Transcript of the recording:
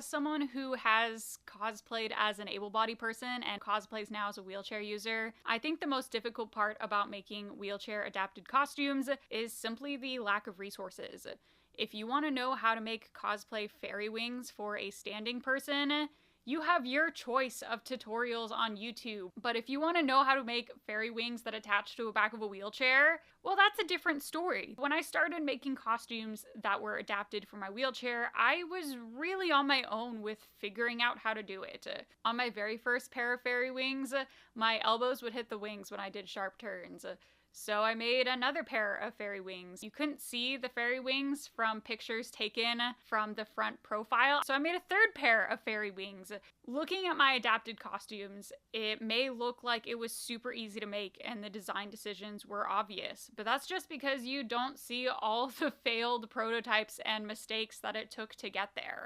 as someone who has cosplayed as an able-bodied person and cosplays now as a wheelchair user, I think the most difficult part about making wheelchair-adapted costumes is simply the lack of resources. If you want to know how to make cosplay fairy wings for a standing person, you have your choice of tutorials on YouTube. But if you want to know how to make fairy wings that attach to the back of a wheelchair, well, that's a different story. When I started making costumes that were adapted for my wheelchair, I was really on my own with figuring out how to do it. On my very first pair of fairy wings, my elbows would hit the wings when I did sharp turns. So I made another pair of fairy wings. You couldn't see the fairy wings from pictures taken from the front profile, so I made a third pair of fairy wings. Looking at my adapted costumes, it may look like it was super easy to make and the design decisions were obvious, but that's just because you don't see all the failed prototypes and mistakes that it took to get there.